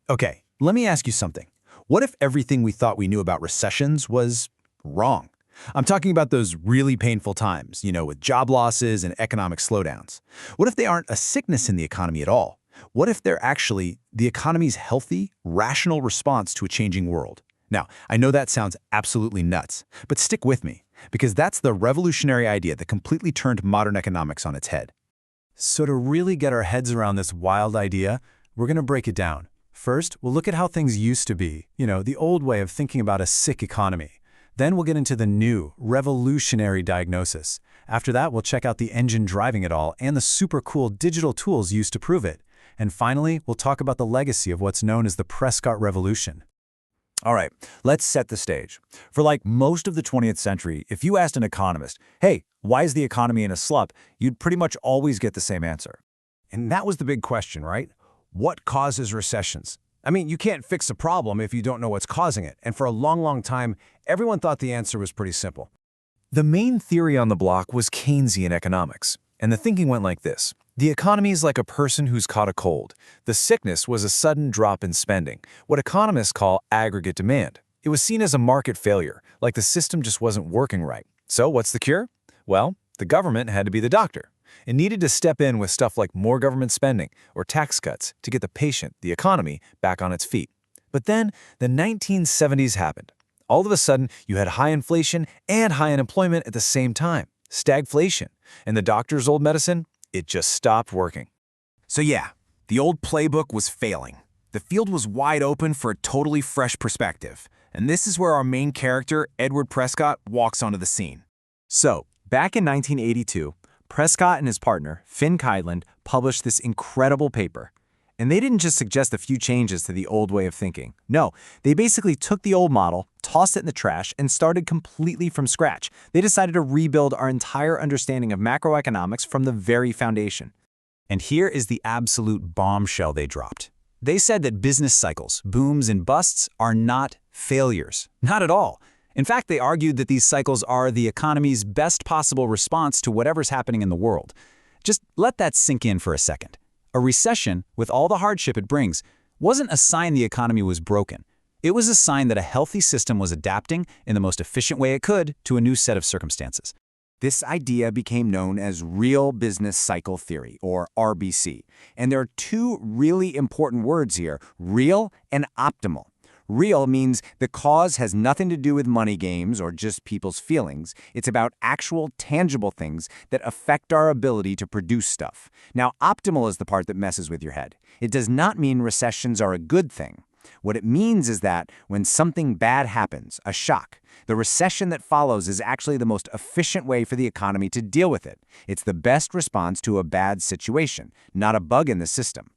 Okay, let me ask you something. What if everything we thought we knew about recessions was wrong? I'm talking about those really painful times, with job losses and economic slowdowns. What if they aren't a sickness in the economy at all? What if they're actually the economy's healthy, rational response to a changing world? Now, I know that sounds absolutely nuts, but stick with me, because that's the revolutionary idea that completely turned modern economics on its head. So to really get our heads around this wild idea, we're going to break it down. First, we'll look at how things used to be, the old way of thinking about a sick economy. Then we'll get into the new, revolutionary diagnosis. After that, we'll check out the engine driving it all and the super cool digital tools used to prove it. And finally, we'll talk about the legacy of what's known as the Prescott Revolution. All right, let's set the stage. For most of the 20th century, if you asked an economist, hey, why is the economy in a slump, you'd pretty much always get the same answer. And that was the big question, right? What causes recessions? I mean, you can't fix a problem if you don't know what's causing it. And for a long, long time, everyone thought the answer was pretty simple. The main theory on the block was Keynesian economics. And the thinking went like this. The economy is like a person who's caught a cold. The sickness was a sudden drop in spending, what economists call aggregate demand. It was seen as a market failure, like the system just wasn't working right. So what's the cure? Well, the government had to be the doctor. It needed to step in with stuff like more government spending or tax cuts to get the patient, the economy, back on its feet. But then the 1970s happened. All of a sudden, you had high inflation and high unemployment at the same time, stagflation. And the doctor's old medicine, it just stopped working. So yeah, the old playbook was failing. The field was wide open for a totally fresh perspective. And this is where our main character, Edward Prescott, walks onto the scene. So, back in 1982, Prescott and his partner, Finn Kydland, published this incredible paper. And they didn't just suggest a few changes to the old way of thinking. No, they basically took the old model, tossed it in the trash, and started completely from scratch. They decided to rebuild our entire understanding of macroeconomics from the very foundation. And here is the absolute bombshell they dropped. They said that business cycles, booms and busts, are not failures. Not at all. In fact, they argued that these cycles are the economy's best possible response to whatever's happening in the world. Just let that sink in for a second. A recession, with all the hardship it brings, wasn't a sign the economy was broken. It was a sign that a healthy system was adapting in the most efficient way it could to a new set of circumstances. This idea became known as real business cycle theory, or RBC. And there are two really important words here, real and optimal. Real means the cause has nothing to do with money games or just people's feelings. It's about actual, tangible things that affect our ability to produce stuff. Now, optimal is the part that messes with your head. It does not mean recessions are a good thing. What it means is that when something bad happens, a shock, the recession that follows is actually the most efficient way for the economy to deal with it. It's the best response to a bad situation, not a bug in the system.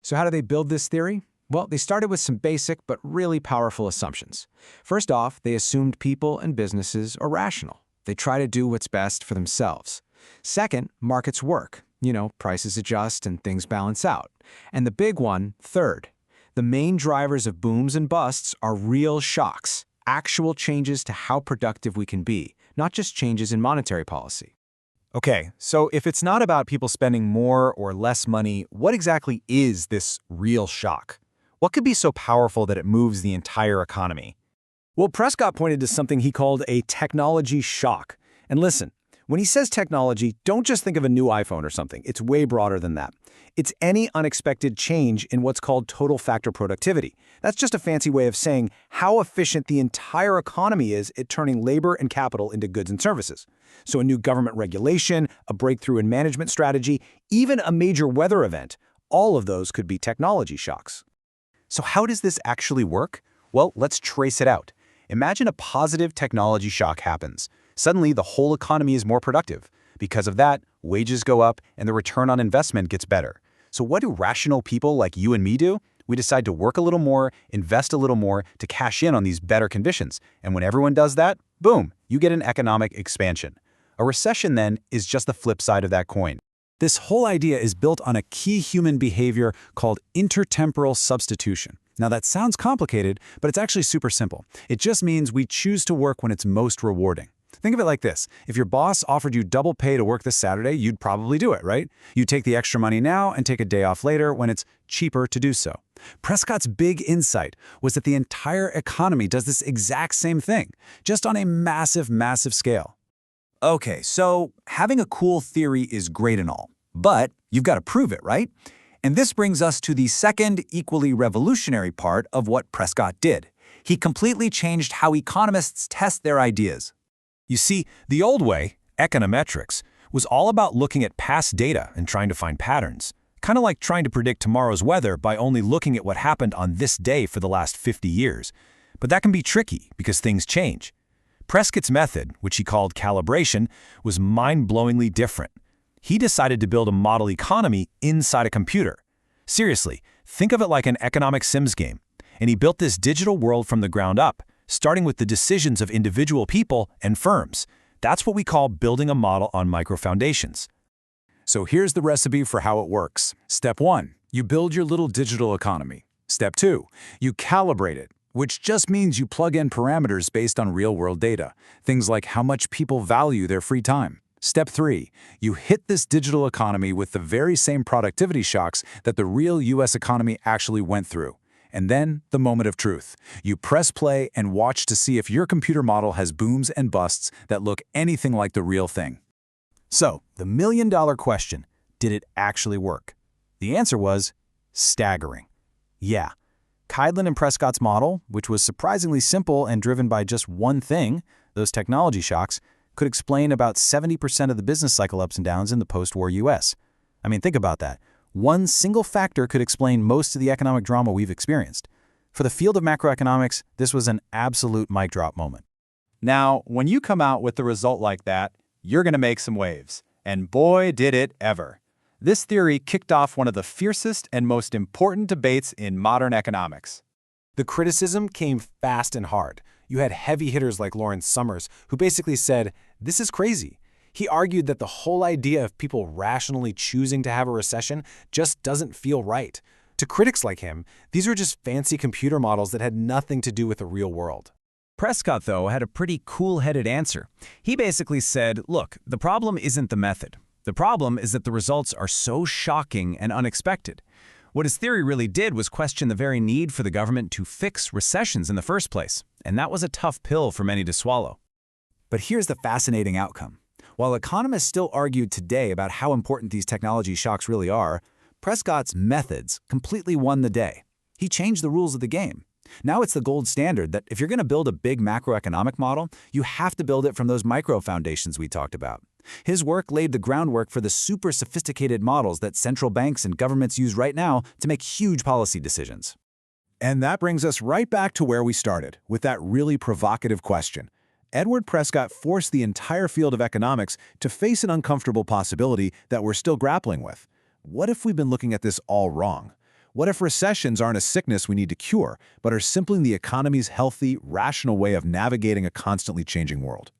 So how do they build this theory? Well, they started with some basic but really powerful assumptions. First off, they assumed people and businesses are rational. They try to do what's best for themselves. Second, markets work. Prices adjust and things balance out. And the big one, third, the main drivers of booms and busts are real shocks, actual changes to how productive we can be, not just changes in monetary policy. Okay, so if it's not about people spending more or less money, what exactly is this real shock? What could be so powerful that it moves the entire economy? Well, Prescott pointed to something he called a technology shock. And listen, when he says technology, don't just think of a new iPhone or something. It's way broader than that. It's any unexpected change in what's called total factor productivity. That's just a fancy way of saying how efficient the entire economy is at turning labor and capital into goods and services. So a new government regulation, a breakthrough in management strategy, even a major weather event, all of those could be technology shocks. So how does this actually work? Well, let's trace it out. Imagine a positive technology shock happens. Suddenly, the whole economy is more productive. Because of that, wages go up and the return on investment gets better. So what do rational people like you and me do? We decide to work a little more, invest a little more to cash in on these better conditions. And when everyone does that, boom, you get an economic expansion. A recession, then, is just the flip side of that coin. This whole idea is built on a key human behavior called intertemporal substitution. Now that sounds complicated, but it's actually super simple. It just means we choose to work when it's most rewarding. Think of it like this. If your boss offered you double pay to work this Saturday, you'd probably do it, right? You take the extra money now and take a day off later when it's cheaper to do so. Prescott's big insight was that the entire economy does this exact same thing, just on a massive, massive scale. Okay, so having a cool theory is great and all, but you've got to prove it, right? And this brings us to the second, equally revolutionary part of what Prescott did. He completely changed how economists test their ideas. You see, the old way, econometrics, was all about looking at past data and trying to find patterns. Kind of like trying to predict tomorrow's weather by only looking at what happened on this day for the last 50 years. But that can be tricky because things change. Prescott's method, which he called calibration, was mind-blowingly different. He decided to build a model economy inside a computer. Seriously, think of it like an economic Sims game. And he built this digital world from the ground up, starting with the decisions of individual people and firms. That's what we call building a model on micro-foundations. So here's the recipe for how it works. Step 1, you build your little digital economy. Step 2, you calibrate it, which just means you plug in parameters based on real-world data, things like how much people value their free time. Step 3, you hit this digital economy with the very same productivity shocks that the real US economy actually went through. And then, the moment of truth. You press play and watch to see if your computer model has booms and busts that look anything like the real thing. So, the million-dollar question, did it actually work? The answer was staggering. Yeah. Keidlin and Prescott's model, which was surprisingly simple and driven by just one thing, those technology shocks, could explain about 70% of the business cycle ups and downs in the post-war US. I mean, think about that. One single factor could explain most of the economic drama we've experienced. For the field of macroeconomics, this was an absolute mic drop moment. Now, when you come out with a result like that, you're going to make some waves. And boy, did it ever. This theory kicked off one of the fiercest and most important debates in modern economics. The criticism came fast and hard. You had heavy hitters like Lawrence Summers, who basically said, "This is crazy." He argued that the whole idea of people rationally choosing to have a recession just doesn't feel right. To critics like him, these were just fancy computer models that had nothing to do with the real world. Prescott, though, had a pretty cool-headed answer. He basically said, look, the problem isn't the method. The problem is that the results are so shocking and unexpected. What his theory really did was question the very need for the government to fix recessions in the first place, and that was a tough pill for many to swallow. But here's the fascinating outcome. While economists still argue today about how important these technology shocks really are, Prescott's methods completely won the day. He changed the rules of the game. Now it's the gold standard that if you're going to build a big macroeconomic model, you have to build it from those micro-foundations we talked about. His work laid the groundwork for the super sophisticated models that central banks and governments use right now to make huge policy decisions. And that brings us right back to where we started, with that really provocative question. Edward Prescott forced the entire field of economics to face an uncomfortable possibility that we're still grappling with. What if we've been looking at this all wrong? What if recessions aren't a sickness we need to cure, but are simply the economy's healthy, rational way of navigating a constantly changing world?